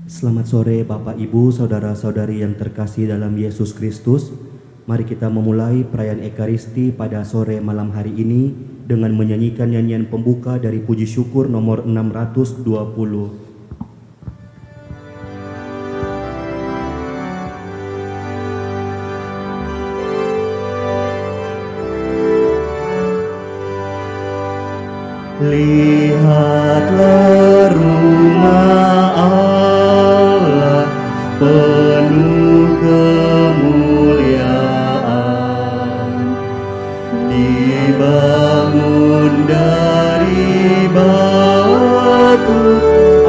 Selamat sore Bapak Ibu, Saudara-saudari yang terkasih dalam Yesus Kristus. Mari kita memulai perayaan Ekaristi pada sore malam hari ini dengan menyanyikan nyanyian pembuka dari puji syukur nomor 620. Lihatlah rumah Allah penuh kemuliaan, dibangun dari batu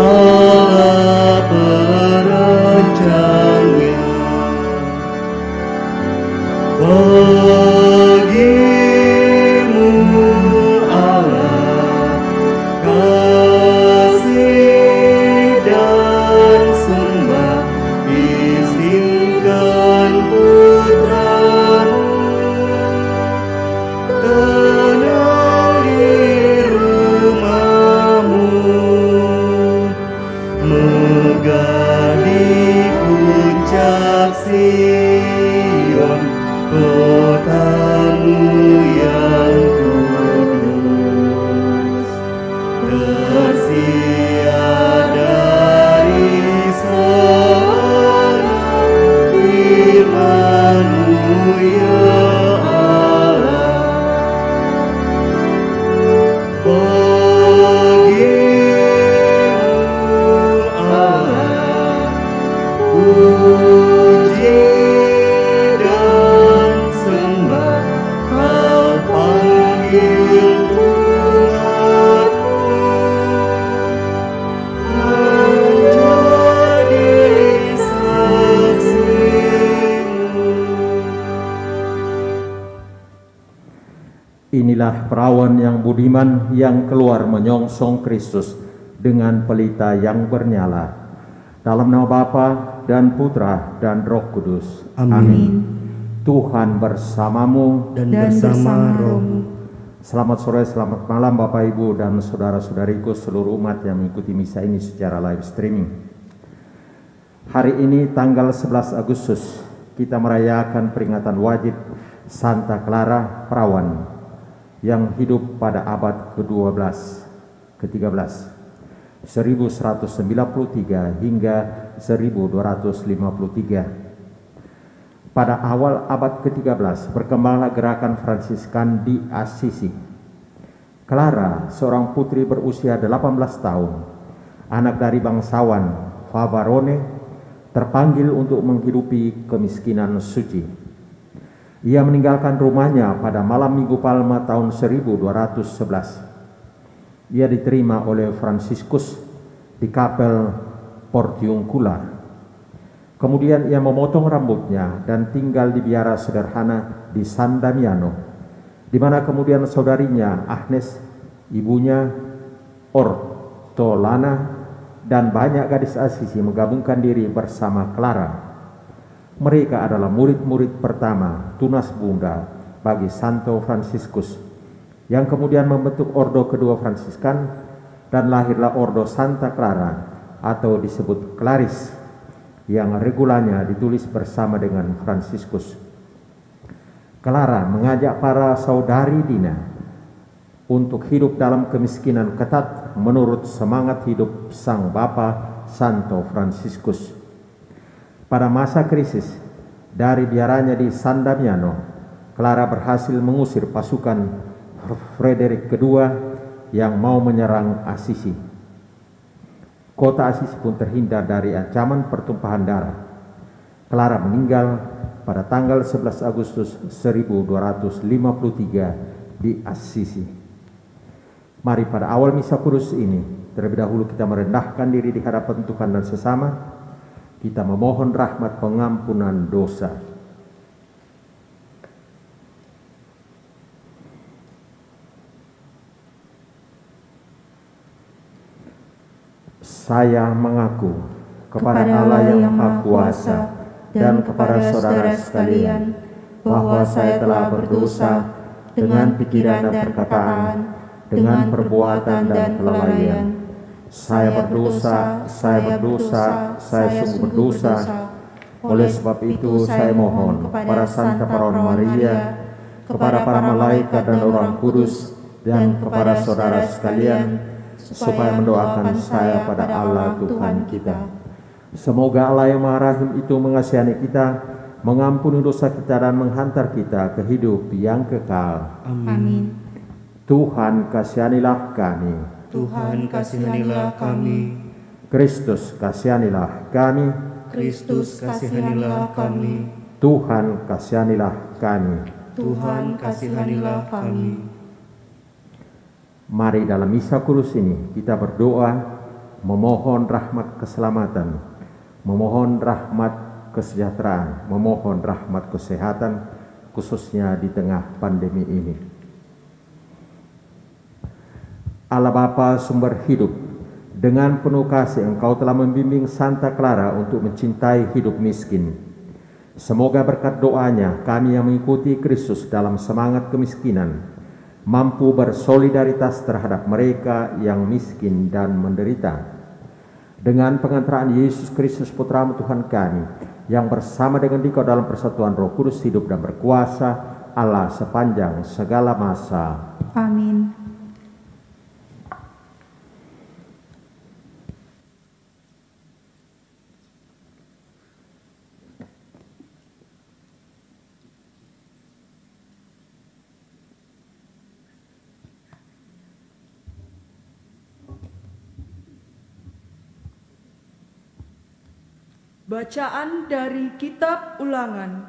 Allah perancangnya. Sion, kotamu yang kudus, tersiar dari sana firman-Mu ya Allah. Bagimu Allah puji dan sembah, Kau panggil umat-Mu menjadi saksi-Mu. Inilah perawan yang budiman yang keluar menyongsong Kristus dengan pelita yang bernyala. Dalam nama Bapa dan Putra dan Roh Kudus. Amin. Tuhan bersamamu Dan bersama rohmu. Selamat sore, selamat malam Bapak Ibu dan saudara-saudariku seluruh umat yang mengikuti misa ini secara live streaming. Hari ini tanggal 11 Agustus kita merayakan peringatan wajib Santa Clara Perawan yang hidup pada abad ke-12, ke-13. 1193 hingga 1253. Pada awal abad ke-13 berkembanglah gerakan Fransiskan di Assisi. Clara, seorang putri berusia 18 tahun, anak dari bangsawan Favarone, terpanggil untuk menghidupi kemiskinan suci. Ia meninggalkan rumahnya pada malam Minggu Palma tahun 1211. Ia diterima oleh Fransiskus di kapel Portiuncula. Kemudian ia memotong rambutnya dan tinggal di biara sederhana di San Damiano, di mana kemudian saudarinya Agnes, ibunya Ortolana, dan banyak gadis Assisi menggabungkan diri bersama Clara. Mereka adalah murid-murid pertama tunas bunda bagi Santo Fransiskus, yang kemudian membentuk ordo kedua Fransiskan dan lahirlah Ordo Santa Clara atau disebut Claris yang regulanya ditulis bersama dengan Fransiskus. Clara mengajak para saudari Dina untuk hidup dalam kemiskinan ketat menurut semangat hidup sang Bapa Santo Fransiskus. Pada masa krisis, dari biaranya di San Damiano, Clara berhasil mengusir pasukan Frederick II yang mau menyerang Assisi. Kota Assisi pun terhindar dari ancaman pertumpahan darah. Clara meninggal pada tanggal 11 Agustus 1253 di Assisi. Mari pada awal misa kudus ini, terlebih dahulu kita merendahkan diri di hadapan Tuhan dan sesama. Kita memohon rahmat pengampunan dosa. Saya mengaku kepada Allah yang Maha Kuasa dan kepada saudara sekalian bahwa saya telah berdosa dengan pikiran dan perkataan, dengan perbuatan dan kelalaian. Saya berdosa, saya sungguh berdosa. Oleh sebab itu saya mohon kepada Santa Paron Maria, kepada para malaikat dan orang kudus, dan kepada saudara sekalian, supaya mendoakan saya pada Allah Tuhan kita. Semoga Allah yang Maha Rahim itu mengasihani kita, mengampuni dosa kita dan menghantar kita ke hidup yang kekal. Amin. Tuhan kasihanilah kami. Tuhan kasihanilah kami. Kristus kasihanilah kami. Kristus kasihanilah kami. Tuhan kasihanilah kami. Tuhan kasihanilah kami. Mari dalam misa kudus ini kita berdoa memohon rahmat keselamatan, memohon rahmat kesejahteraan, memohon rahmat kesehatan khususnya di tengah pandemi ini. Allah Bapa sumber hidup, dengan penuh kasih Engkau telah membimbing Santa Clara untuk mencintai hidup miskin. Semoga berkat doanya kami yang mengikuti Kristus dalam semangat kemiskinan mampu bersolidaritas terhadap mereka yang miskin dan menderita. Dengan pengantaraan Yesus Kristus Putra Tuhan kami, yang bersama dengan Dikau dalam persatuan Roh Kudus hidup dan berkuasa Allah sepanjang segala masa. Amin. Bacaan dari Kitab Ulangan.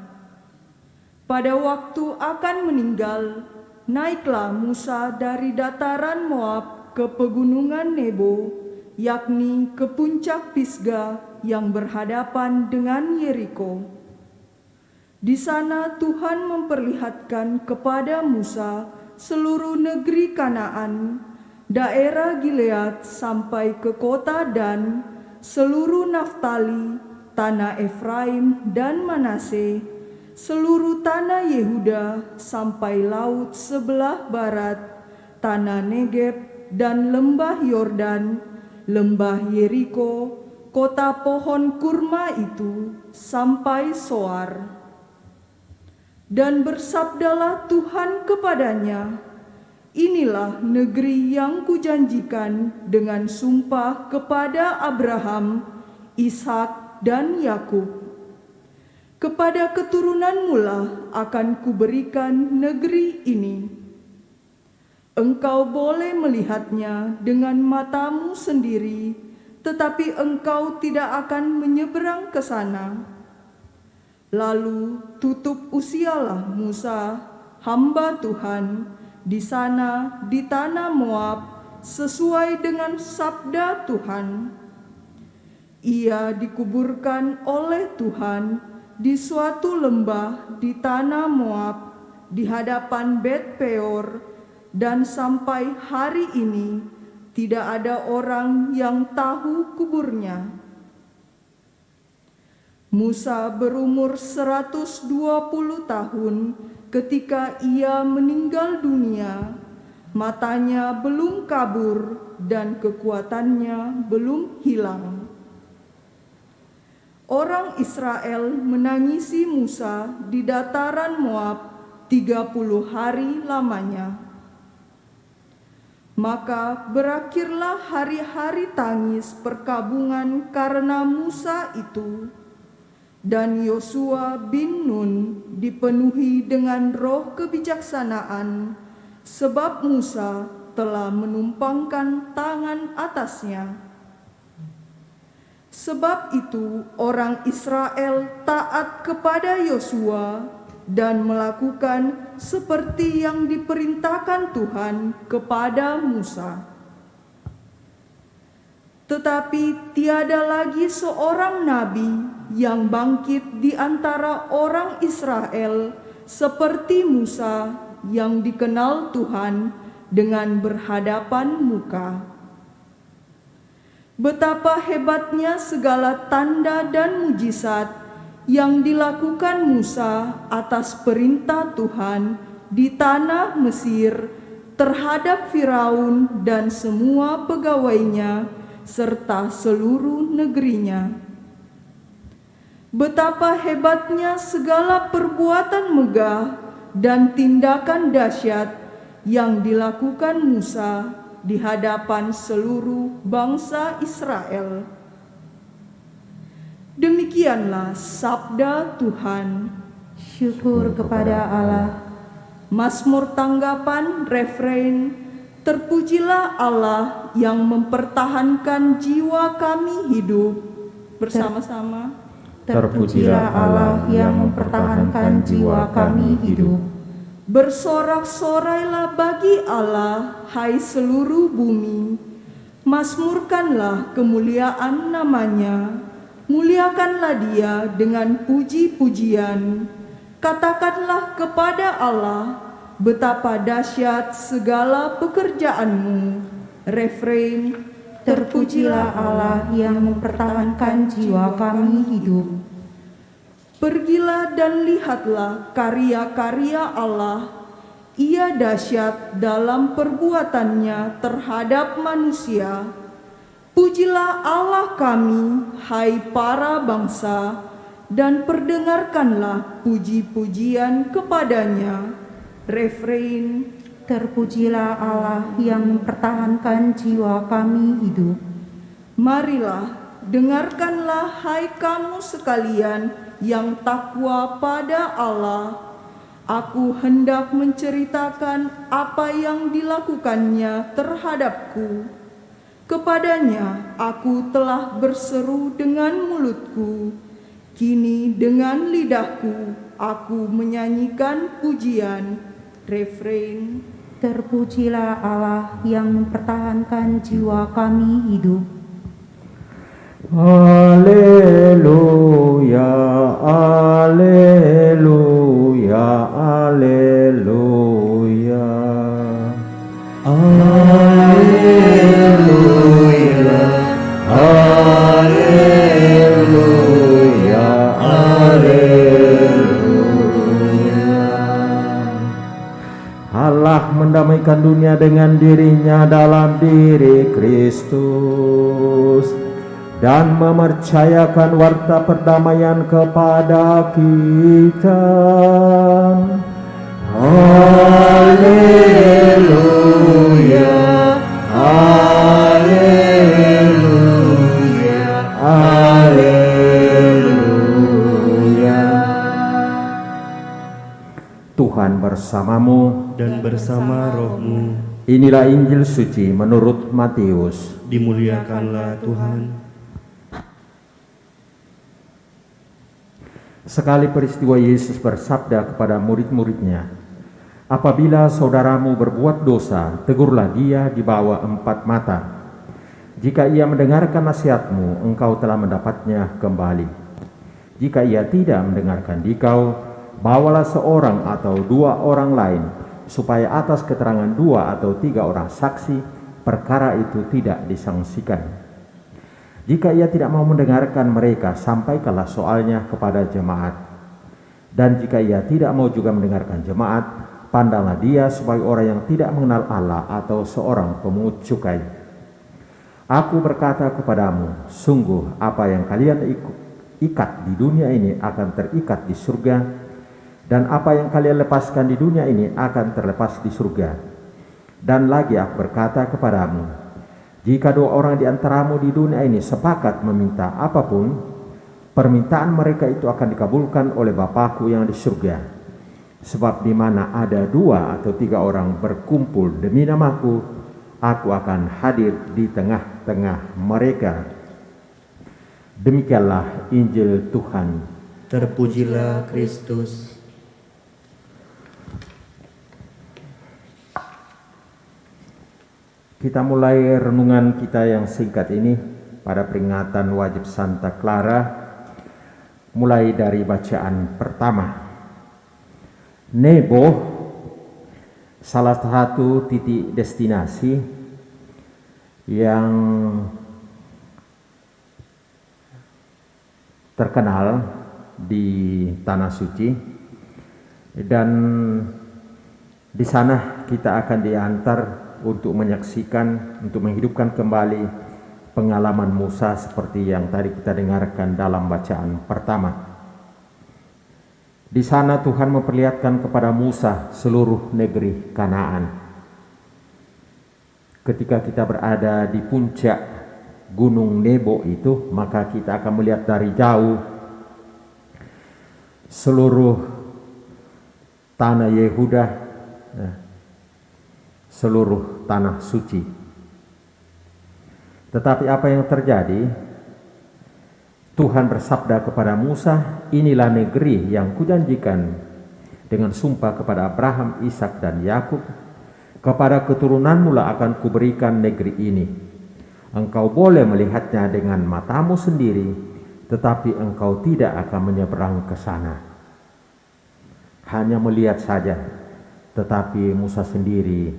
Pada waktu akan meninggal, naiklah Musa dari dataran Moab ke pegunungan Nebo, yakni ke puncak Pisga yang berhadapan dengan Yeriko. Di sana Tuhan memperlihatkan kepada Musa seluruh negeri Kanaan, daerah Gilead sampai ke kota Dan, seluruh Naftali, tanah Efraim dan Manase, seluruh tanah Yehuda sampai laut sebelah barat, tanah Negeb dan lembah Yordan, lembah Yeriko, kota pohon kurma itu sampai Soar. Dan bersabdalah Tuhan kepadanya, inilah negeri yang kujanjikan dengan sumpah kepada Abraham, Ishak dan Yakub. Kepada keturunanmu lah akan kuberikan negeri ini. Engkau boleh melihatnya dengan matamu sendiri, tetapi engkau tidak akan menyeberang ke sana. Lalu tutup usialah Musa, hamba Tuhan, di sana di tanah Moab, sesuai dengan sabda Tuhan. Ia dikuburkan oleh Tuhan di suatu lembah di tanah Moab di hadapan Bet Peor, dan sampai hari ini tidak ada orang yang tahu kuburnya. Musa berumur 120 tahun ketika ia meninggal dunia, Matanya belum kabur dan kekuatannya belum hilang. Orang Israel menangisi Musa di dataran Moab 30 hari lamanya. Maka berakhirlah hari-hari tangis perkabungan karena Musa itu, dan Yosua bin Nun dipenuhi dengan roh kebijaksanaan, sebab Musa telah menumpangkan tangan atasnya. Sebab itu orang Israel taat kepada Yosua dan melakukan seperti yang diperintahkan Tuhan kepada Musa. Tetapi tiada lagi seorang nabi yang bangkit di antara orang Israel seperti Musa yang dikenal Tuhan dengan berhadapan muka. Betapa hebatnya segala tanda dan mujizat yang dilakukan Musa atas perintah Tuhan di tanah Mesir terhadap Firaun dan semua pegawainya serta seluruh negerinya. Betapa hebatnya segala perbuatan megah dan tindakan dahsyat yang dilakukan Musa di hadapan seluruh bangsa Israel. Demikianlah sabda Tuhan. Syukur kepada Allah. Mazmur tanggapan refrein, terpujilah Allah yang mempertahankan jiwa kami hidup. Bersama-sama. Terpujilah Allah yang mempertahankan jiwa kami hidup. Bersorak-sorailah bagi Allah, hai seluruh bumi. Mazmurkanlah kemuliaan namanya. Muliakanlah Dia dengan puji-pujian. Katakanlah kepada Allah, betapa dahsyat segala pekerjaanmu. Refrein, Terpujilah Allah yang mempertahankan jiwa kami hidup. pergilah dan lihatlah karya-karya Allah. Ia dahsyat dalam perbuatannya terhadap manusia. Pujilah Allah kami, hai para bangsa, dan perdengarkanlah puji-pujian kepadanya. Refrein, Terpujilah Allah yang mempertahankan jiwa kami hidup. marilah, dengarkanlah hai kamu sekalian yang takwa pada Allah. Aku hendak menceritakan apa yang dilakukannya terhadapku. Kepadanya aku telah berseru dengan mulutku. Kini dengan lidahku aku menyanyikan pujian. Refrein, Terpujilah Allah yang mempertahankan jiwa kami hidup. Haleluya, haleluya, haleluya. Haleluya, haleluya, haleluya. Allah mendamaikan dunia dengan dirinya dalam diri Kristus dan memercayakan warta perdamaian kepada kita. Haleluya, haleluya, haleluya. Tuhan bersamamu. dan bersama rohmu. Inilah Injil suci menurut Matius. Dimuliakanlah Tuhan. Sekali peristiwa Yesus bersabda kepada murid-muridnya, apabila saudaramu berbuat dosa, tegurlah dia di bawah 4 mata. Jika ia mendengarkan nasihatmu, engkau telah mendapatnya kembali. Jika ia tidak mendengarkan dikau, bawalah seorang atau 2 orang lain, supaya atas keterangan 2 atau 3 orang saksi, perkara itu tidak disangsikan. Jika ia tidak mau mendengarkan mereka, sampaikanlah soalnya kepada jemaat. Dan jika ia tidak mau juga mendengarkan jemaat, pandanglah dia sebagai orang yang tidak mengenal Allah atau seorang pemungut cukai. Aku berkata kepadamu, sungguh apa yang kalian ikat di dunia ini akan terikat di surga, dan apa yang kalian lepaskan di dunia ini akan terlepas di surga. Dan lagi aku berkata kepadamu, jika dua orang di antaramu di dunia ini sepakat meminta apapun, permintaan mereka itu akan dikabulkan oleh Bapa-Ku yang di surga. Sebab di mana ada 2 atau 3 orang berkumpul demi nama-Ku, Aku akan hadir di tengah-tengah mereka. Demikianlah Injil Tuhan. Terpujilah Kristus. Kita mulai renungan kita yang singkat ini pada peringatan wajib Santa Clara, mulai dari bacaan pertama. Nebo, salah satu titik destinasi yang terkenal di Tanah Suci, dan di sana kita akan diantar untuk menyaksikan, untuk menghidupkan kembali pengalaman Musa seperti yang tadi kita dengarkan dalam bacaan pertama. Di sana Tuhan memperlihatkan kepada Musa seluruh negeri Kanaan. Ketika kita berada di puncak Gunung Nebo itu, maka kita akan melihat dari jauh seluruh tanah Yehuda, seluruh tanah suci. Tetapi apa yang terjadi? Tuhan bersabda kepada Musa, inilah negeri yang kujanjikan dengan sumpah kepada Abraham, Ishak dan Yakub. Kepada keturunanmu lah akan kuberikan negeri ini. Engkau boleh melihatnya dengan matamu sendiri, tetapi engkau tidak akan menyeberang ke sana. Hanya melihat saja, tetapi Musa sendiri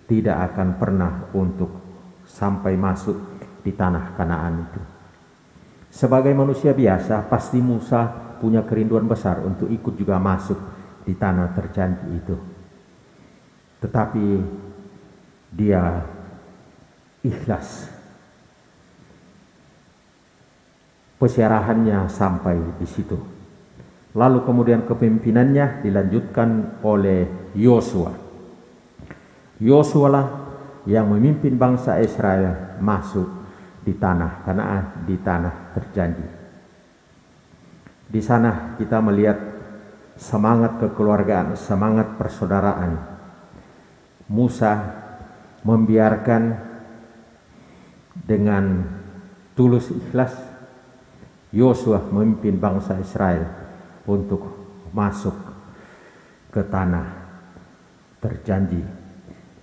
tidak akan pernah untuk sampai masuk di tanah Kanaan itu. Sebagai manusia biasa, pasti Musa punya kerinduan besar untuk ikut juga masuk di tanah terjanji itu. Tetapi dia ikhlas. Persiarahannya sampai di situ. Lalu kemudian kepemimpinannya dilanjutkan oleh Yosua. Yosua lah yang memimpin bangsa Israel masuk di tanah Kanaan, di tanah terjanji. Di sana kita melihat semangat kekeluargaan, semangat persaudaraan. Musa membiarkan dengan tulus ikhlas Yosua memimpin bangsa Israel untuk masuk ke tanah terjanji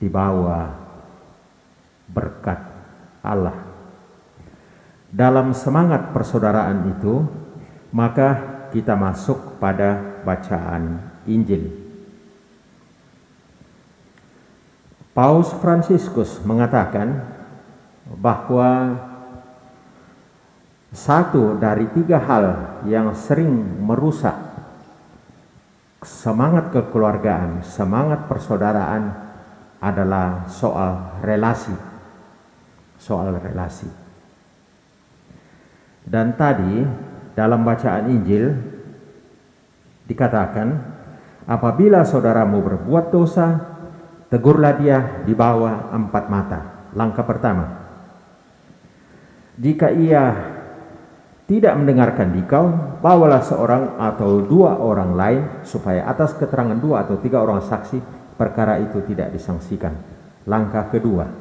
di bawah berkat Allah. Dalam semangat persaudaraan itu, maka kita masuk pada bacaan Injil. Paus Fransiskus mengatakan bahwa satu dari 3 hal yang sering merusak semangat kekeluargaan, semangat persaudaraan adalah soal relasi. Soal relasi. Dan tadi dalam bacaan Injil dikatakan, apabila saudaramu berbuat dosa, tegurlah dia di bawah 4 mata. Langkah pertama, jika ia tidak mendengarkan dikau, bawalah seorang atau 2 orang lain, supaya atas keterangan 2 atau 3 orang saksi perkara itu tidak disangsikan. Langkah kedua,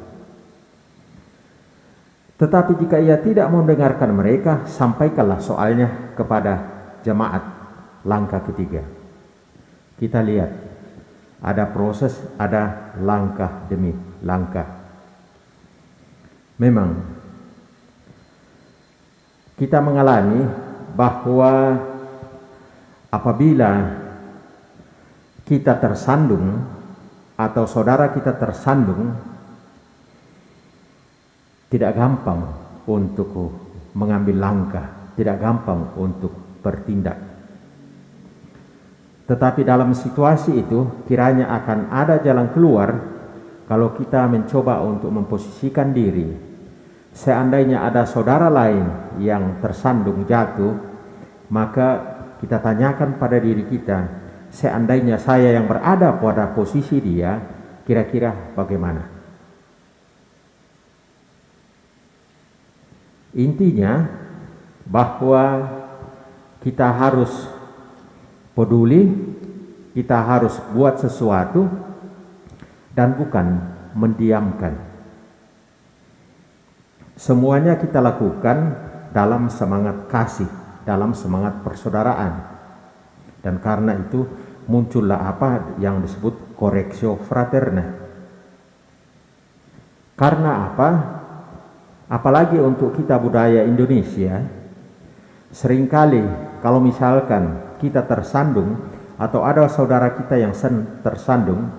tetapi jika ia tidak mau mendengarkan mereka, sampaikanlah soalnya kepada jemaat. Langkah ketiga. Kita lihat, ada proses, ada langkah demi langkah. Memang kita mengalami bahwa apabila kita tersandung atau saudara kita tersandung, tidak gampang untuk mengambil langkah, tidak gampang untuk bertindak. Tetapi dalam situasi itu kiranya akan ada jalan keluar kalau kita mencoba untuk memposisikan diri. Seandainya ada saudara lain yang tersandung jatuh, maka kita tanyakan pada diri kita, seandainya saya yang berada pada posisi dia, kira-kira bagaimana? Intinya bahwa kita harus peduli, kita harus buat sesuatu dan bukan mendiamkan. Semuanya kita lakukan dalam semangat kasih, dalam semangat persaudaraan. Dan karena itu muncullah apa yang disebut correctio fraterna. Karena apa? Apalagi untuk kita budaya Indonesia, seringkali kalau misalkan kita tersandung atau ada saudara kita yang tersandung,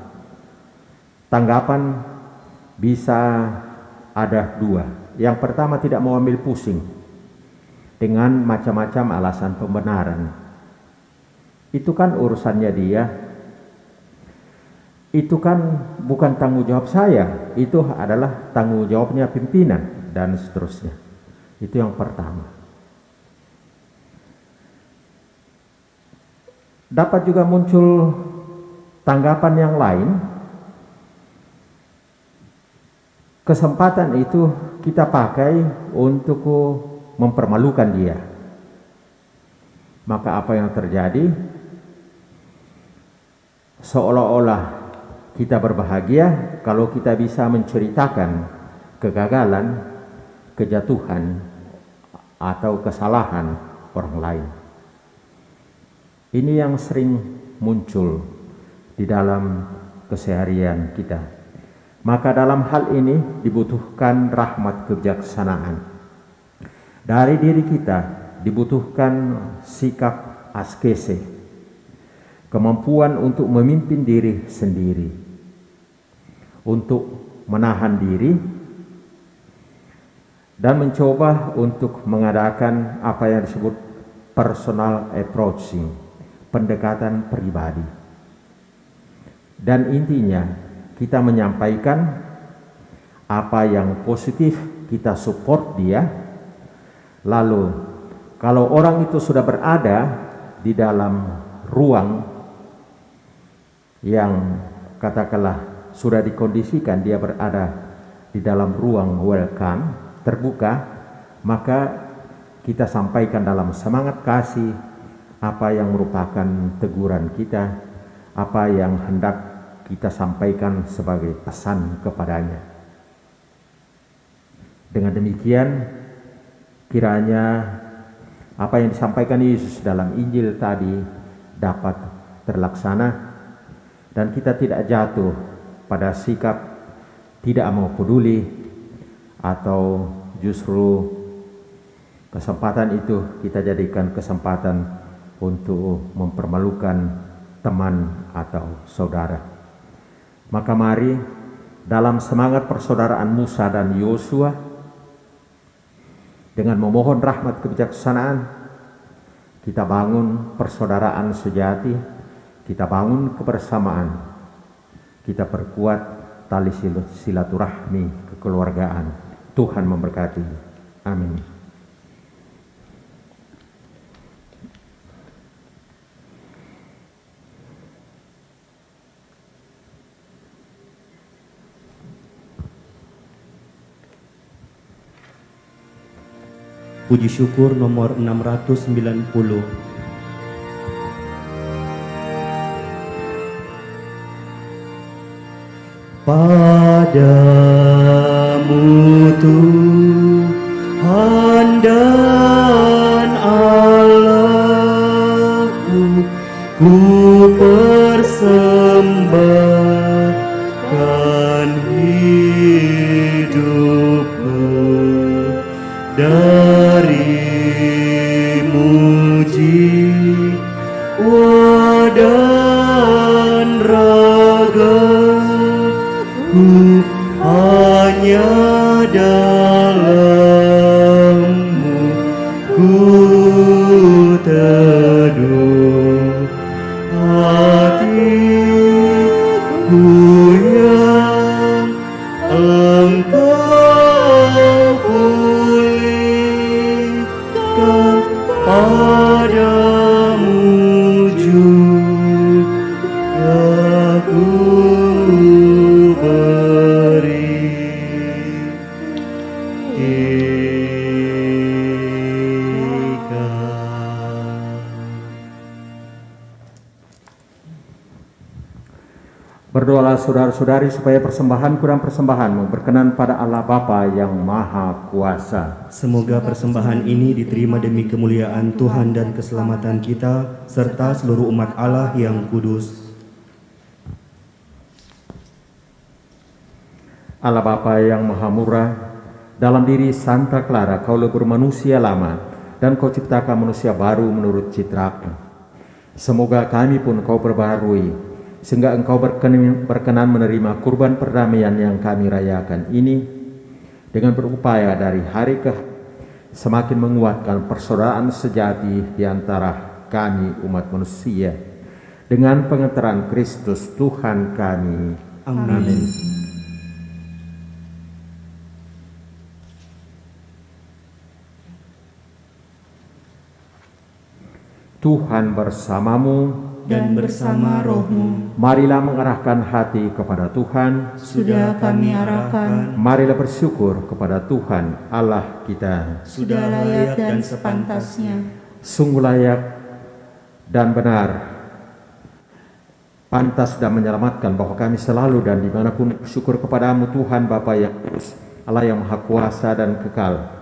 tanggapan bisa ada dua. Yang pertama, tidak mau ambil pusing dengan macam-macam alasan pembenaran. Itu kan urusannya dia. Itu kan bukan tanggung jawab saya. Itu adalah tanggung jawabnya pimpinan dan seterusnya. Itu yang pertama. Dapat juga muncul tanggapan yang lain. Kesempatan itu kita pakai untuk mempermalukan dia. Maka apa yang terjadi? Seolah-olah kita berbahagia kalau kita bisa menceritakan kegagalan, kejatuhan, atau kesalahan orang lain. Ini yang sering muncul di dalam keseharian kita. Maka dalam hal ini dibutuhkan rahmat kebijaksanaan. Dari diri kita dibutuhkan sikap askese, kemampuan untuk memimpin diri sendiri, untuk menahan diri, dan mencoba untuk mengadakan apa yang disebut personal approaching, pendekatan pribadi. Dan intinya kita menyampaikan apa yang positif, kita support dia. Lalu kalau orang itu sudah berada di dalam ruang yang katakanlah sudah dikondisikan, dia berada di dalam ruang welcome, terbuka, maka kita sampaikan dalam semangat kasih apa yang merupakan teguran kita, apa yang hendak kita sampaikan sebagai pesan kepadanya. Dengan demikian, kiranya apa yang disampaikan Yesus dalam Injil tadi dapat terlaksana dan kita tidak jatuh pada sikap tidak mau peduli atau justru kesempatan itu kita jadikan kesempatan untuk mempermalukan teman atau saudara. Maka mari dalam semangat persaudaraan Musa dan Yosua, dengan memohon rahmat kebijaksanaan, kita bangun persaudaraan sejati, kita bangun kebersamaan, kita perkuat tali silaturahmi kekeluargaan. Tuhan memberkati. Amin. Puji syukur nomor 690. Padamu Tuhan dan Allahku, ku persembahkan hidupku darimu jiwa dan ragaku, hanya dalammu ku teduh. yang Engkau pulihkan, padamu juga ku beri. Berdoalah saudara-saudari supaya persembahanku dan persembahanmu berkenan pada Allah Bapa yang Maha Kuasa. Semoga persembahan ini diterima demi kemuliaan Tuhan dan keselamatan kita, serta seluruh umat Allah yang kudus. Allah Bapa yang Maha Murah, dalam diri Santa Clara kau lebur manusia lama, dan kau ciptakan manusia baru menurut citramu. Semoga kami pun kau perbaharui, sehingga engkau berkenan menerima kurban perdamaian yang kami rayakan ini, dengan berupaya dari hari ke hari semakin menguatkan persaudaraan sejati di antara kami umat manusia, dengan pengantaran Kristus Tuhan kami. Amin. Tuhan bersamamu, dan bersama rohmu. marilah mengarahkan hati kepada Tuhan. Sudah kami arahkan, Marilah bersyukur kepada Tuhan Allah kita. sudah layak dan sepantasnya. Sungguh layak dan benar, pantas dan menyelamatkan bahwa kami selalu dan dimanapun bersyukur kepadamu Tuhan Bapa yang kudus, Allah yang Maha Kuasa dan kekal.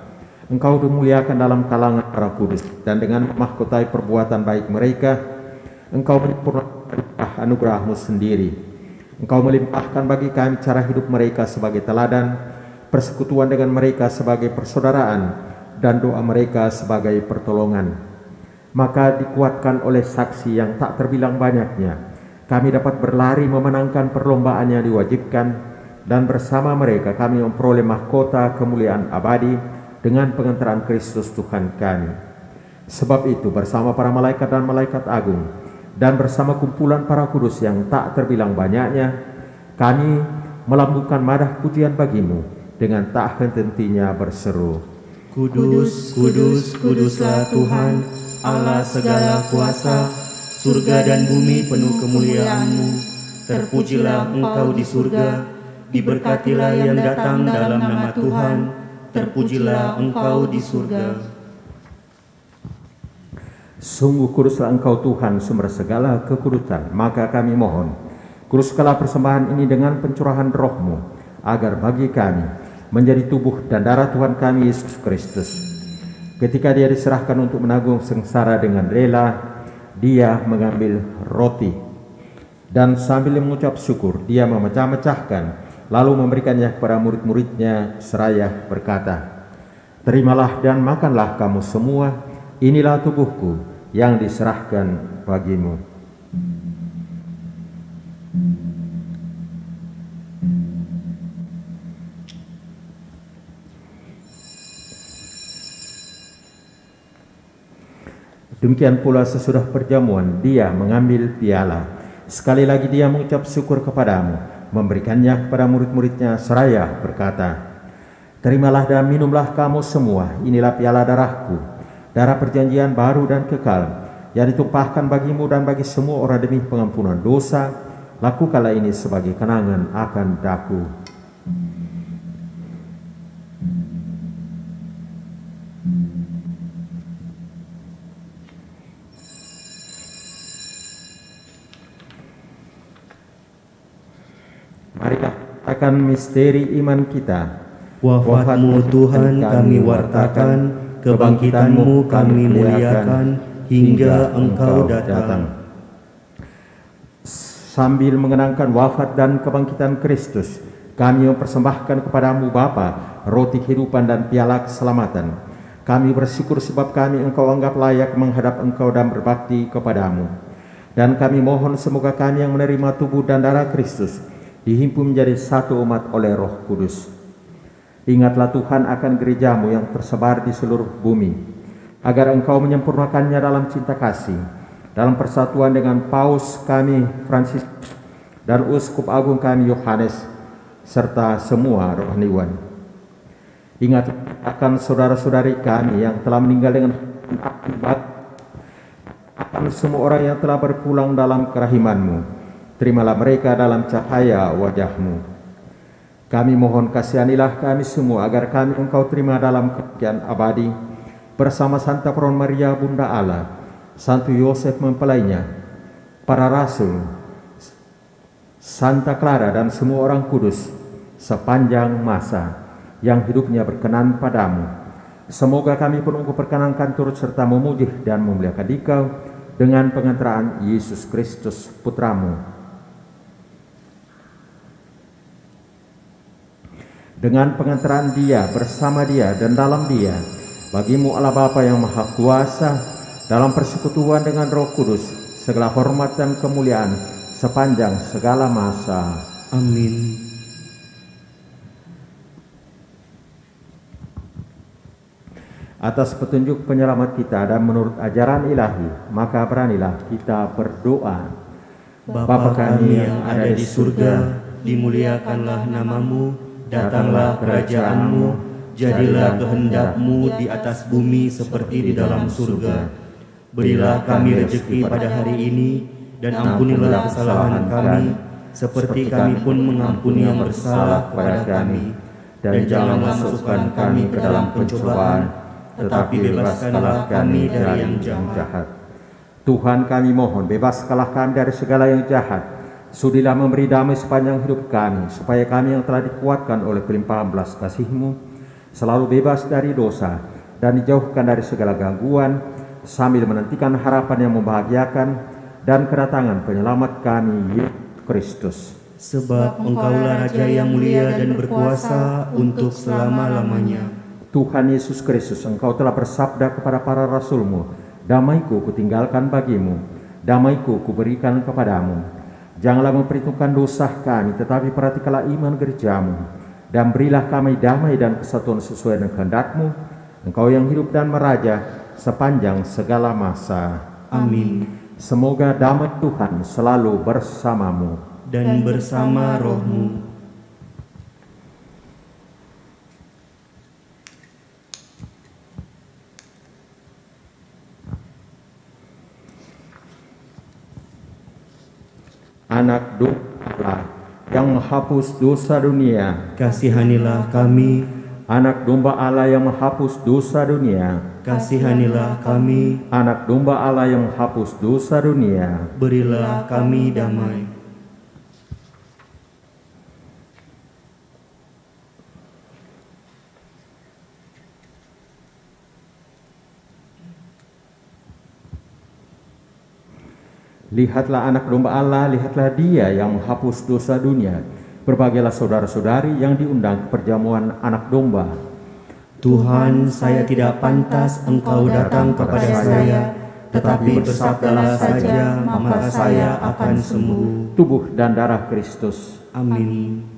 Engkau dimuliakan dalam kalangan para kudus, dan dengan memahkotai perbuatan baik mereka, Engkau menyempurnakan anugerah-Mu sendiri. Engkau melimpahkan bagi kami cara hidup mereka sebagai teladan, persekutuan dengan mereka sebagai persaudaraan, dan doa mereka sebagai pertolongan. Maka dikuatkan oleh saksi yang tak terbilang banyaknya, kami dapat berlari memenangkan perlombaan yang diwajibkan, dan bersama mereka kami memperoleh mahkota kemuliaan abadi dengan pengantaran Kristus Tuhan kami. Sebab itu bersama para malaikat dan malaikat agung, dan bersama kumpulan para kudus yang tak terbilang banyaknya, kami melambungkan madah pujian bagimu dengan tak henti-hentinya berseru, Kudus, kudus, kuduslah Tuhan, Allah segala kuasa, surga dan bumi penuh kemuliaan-Mu. Terpujilah Engkau di surga, diberkatilah yang datang dalam nama Tuhan, terpujilah Engkau di surga. Sungguh kuduslah Engkau Tuhan, sumber segala kekudusan. Maka kami mohon, kuduskanlah persembahan ini dengan pencurahan roh-Mu, agar bagi kami menjadi tubuh dan darah Tuhan kami Yesus Kristus. Ketika Dia diserahkan untuk menanggung sengsara dengan rela, Dia mengambil roti, dan sambil mengucap syukur, Dia memecah-mecahkan, lalu memberikannya kepada murid-muridnya seraya berkata, "Terimalah dan makanlah kamu semua, inilah tubuhku yang diserahkan bagimu." Demikian pula sesudah perjamuan, Dia mengambil piala. Sekali lagi Dia mengucap syukur kepadamu, memberikannya kepada murid-muridnya seraya berkata, "Terimalah dan minumlah kamu semua, inilah piala darahku, darah perjanjian baru dan kekal, yang ditumpahkan bagimu dan bagi semua orang demi pengampunan dosa. Lakukanlah ini sebagai kenangan akan daku." Marilah akan misteri iman kita. Wafat-Mu Tuhan kami wartakan, kebangkitan-Mu kami muliakan, hingga Engkau datang. Sambil mengenangkan wafat dan kebangkitan Kristus, kami mempersembahkan kepadamu Bapa roti kehidupan dan piala keselamatan. Kami bersyukur sebab kami Engkau anggap layak menghadap Engkau dan berbakti kepadamu. Dan kami mohon semoga kami yang menerima tubuh dan darah Kristus dihimpun menjadi satu umat oleh Roh Kudus. Ingatlah Tuhan akan gereja-Mu yang tersebar di seluruh bumi, agar Engkau menyempurnakannya dalam cinta kasih, dalam persatuan dengan Paus kami Fransiskus, dan Uskup Agung kami Yohanes, serta semua rohaniwan. Ingat akan saudara-saudari kami yang telah meninggal dengan akibat, akan semua orang yang telah berpulang dalam kerahiman-Mu. Terimalah mereka dalam cahaya wajah-Mu. Kami mohon kasihanilah kami semua agar kami Engkau terima dalam kemuliaan abadi bersama Santa Peron Maria Bunda Allah, Santo Yosef mempelainya, para rasul, Santa Clara dan semua orang kudus sepanjang masa yang hidupnya berkenan padamu. Semoga kami pun Engkau perkenankan turut serta memuji dan memuliakan Dikau dengan pengantaraan Yesus Kristus Putramu. Dengan pengantaraan Dia, bersama Dia, dan dalam Dia, bagimu Allah Bapa yang Maha Kuasa, dalam persekutuan dengan Roh Kudus, segala hormat dan kemuliaan sepanjang segala masa. Amin. Atas petunjuk penyelamat kita dan menurut ajaran ilahi, maka beranilah kita berdoa. Bapa kami yang ada di surga, dimuliakanlah namamu, datanglah kerajaan-Mu, jadilah kehendak-Mu di atas bumi seperti di dalam surga. Berilah kami rezeki pada hari ini, dan ampunilah kesalahan kami, seperti kami pun mengampuni yang bersalah kepada kami. Dan janganlah masukkan kami ke dalam pencobaan, tetapi bebaskanlah kami dari yang jahat. Tuhan kami mohon, bebaskanlah kami dari segala yang jahat. Sudilah memberi damai sepanjang hidup kami, supaya kami yang telah dikuatkan oleh kelimpahan belas kasih-Mu selalu bebas dari dosa dan dijauhkan dari segala gangguan, sambil menantikan harapan yang membahagiakan dan kedatangan penyelamat kami, Yesus Kristus. Sebab Engkaulah Raja yang mulia dan berkuasa untuk selama-lamanya. Tuhan Yesus Kristus, Engkau telah bersabda kepada para rasul-Mu, damaiku kutinggalkan bagimu, damaiku kuberikan kepadamu. Janganlah memperhitungkan dosa kami, tetapi perhatikanlah iman gereja-Mu, dan berilah kami damai dan kesatuan sesuai dengan kehendak-Mu, Engkau yang hidup dan meraja sepanjang segala masa. Amin. Semoga damai Tuhan selalu bersamamu. Dan bersama roh-Mu. Anak domba Allah yang menghapus dosa dunia, Kasihanilah kami, Anak domba Allah yang menghapus dosa dunia, kasihanilah kami, Anak domba Allah yang menghapus dosa dunia. berilah kami damai. Lihatlah anak domba Allah, lihatlah Dia yang menghapus dosa dunia. Berbahagialah saudara-saudari yang diundang ke perjamuan anak domba. Tuhan, saya tidak pantas Engkau datang kepada saya, tetapi bersabdalah saja, maka saya akan sembuh. Tubuh dan darah Kristus. Amin.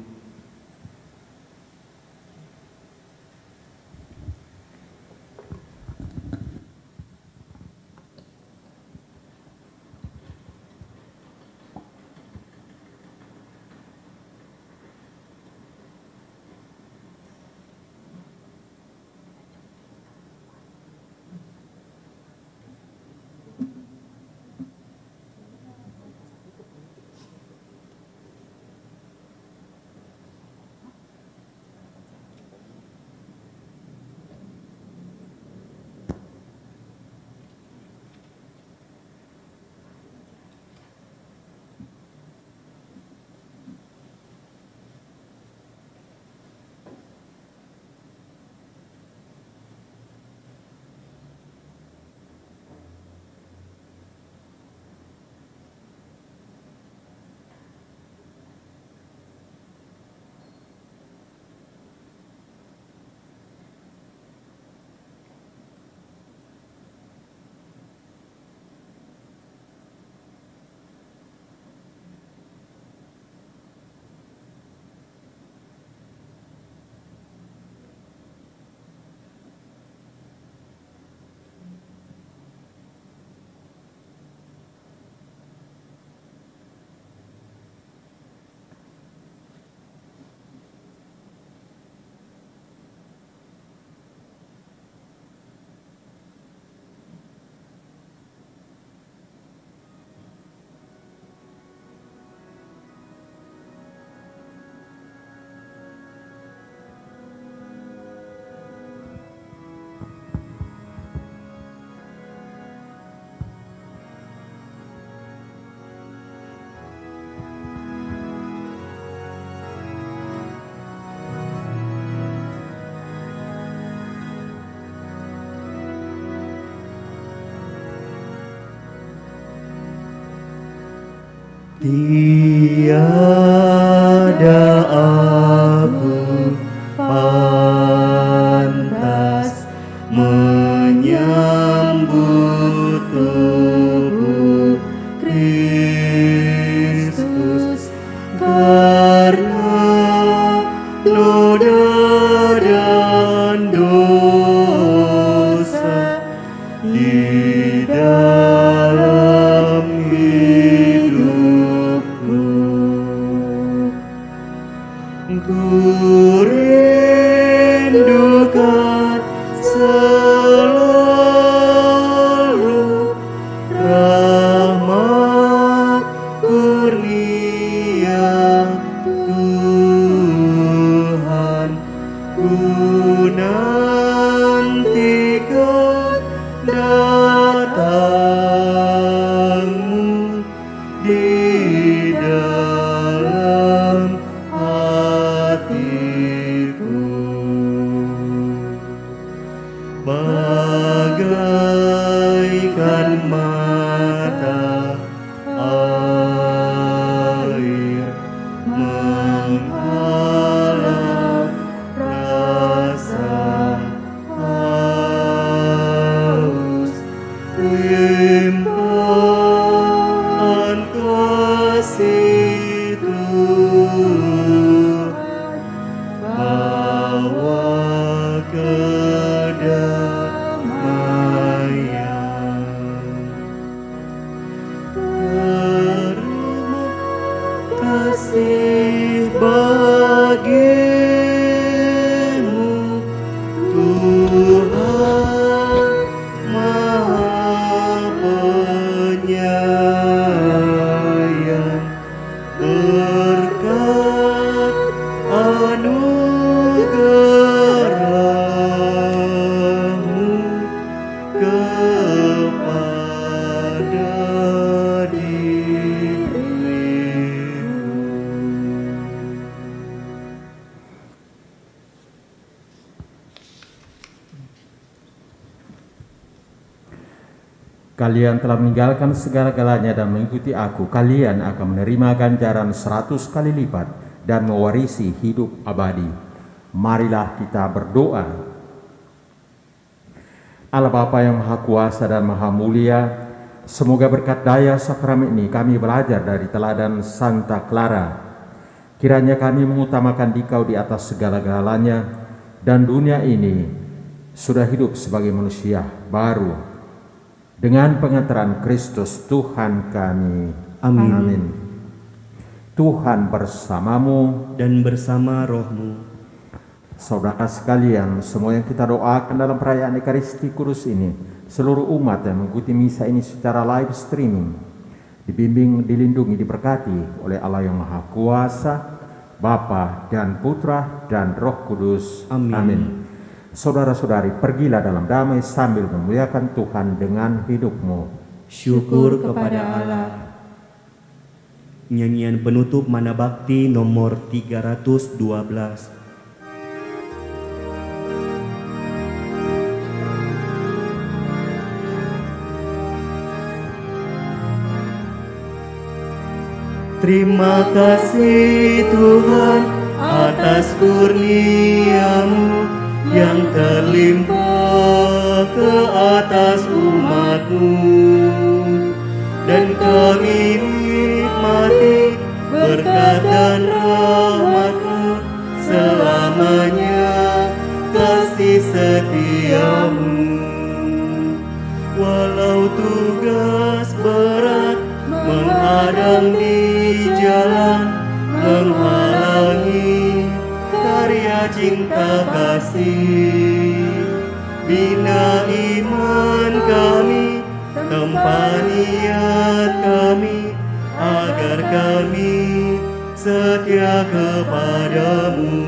Tiada aku pantas menyambut tubuh Kristus, karena noda dan dosa di dalam hidupku. Ku rindukan selalu rahmat kurnia Tuhan. Ku nantikan datang-Mu di dalam hatiku, bagaikan mata air menghalau rasa haus, limpahan kasih Tuhan bawa kedamaian. Terima kasih bagimu, Tuhan Maha Penyayang, berkat anugerah-Mu kepada diriku. Kalian telah meninggalkan segala-galanya dan mengikuti aku. Kalian akan menerima ganjaran 100 kali lipat dan mewarisi hidup abadi. Marilah kita berdoa. Allah Bapa yang Maha Kuasa dan Maha Mulia, semoga berkat daya sakramen ini kami belajar dari teladan Santa Clara. Kiranya kami mengutamakan Dikau di atas segala-galanya, dan dunia ini sudah hidup sebagai manusia baru dengan pengantaran Kristus Tuhan kami. Amin. Tuhan bersamamu. Dan bersama rohmu. Saudara sekalian, semua yang kita doakan dalam perayaan Ekaristi Kudus ini, seluruh umat yang mengikuti misa ini secara live streaming, dibimbing, dilindungi, diberkati oleh Allah yang Maha Kuasa, Bapa dan Putra dan Roh Kudus. Amin. Saudara-saudari, pergilah dalam damai sambil memuliakan Tuhan dengan hidupmu. Syukur kepada Allah. Nyanyian penutup Mana Bakti nomor 312. Terima kasih Tuhan atas kurnia-Mu yang terlimpah ke atas umat-Mu, dan kami nikmati berkat dan rahmat-Mu selamanya, kasih setia-Mu. Walau tugas berat menghadang di jalan, menghalangi karya cinta kasih, bina iman kami, tempat niat kami, agar kami setia kepadamu.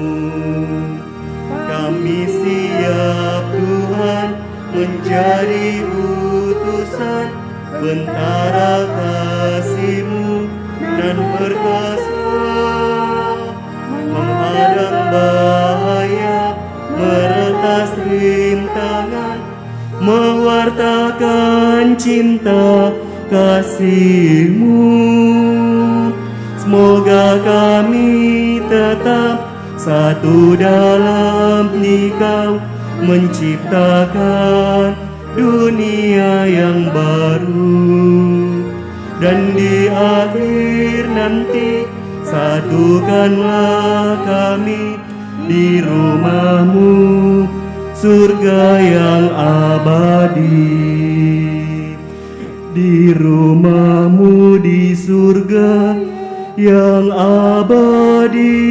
Kami siap Tuhan menjadi utusan bentara kasih-Mu dan berkuasa menghadang bahaya, meretas rintangan, mewartakan cinta kasih-Mu. tetap satu dalam Nikau menciptakan dunia yang baru. Dan di akhir nanti satukanlah kami di rumah-Mu, surga yang abadi. Di rumah-Mu di surga yang abadi.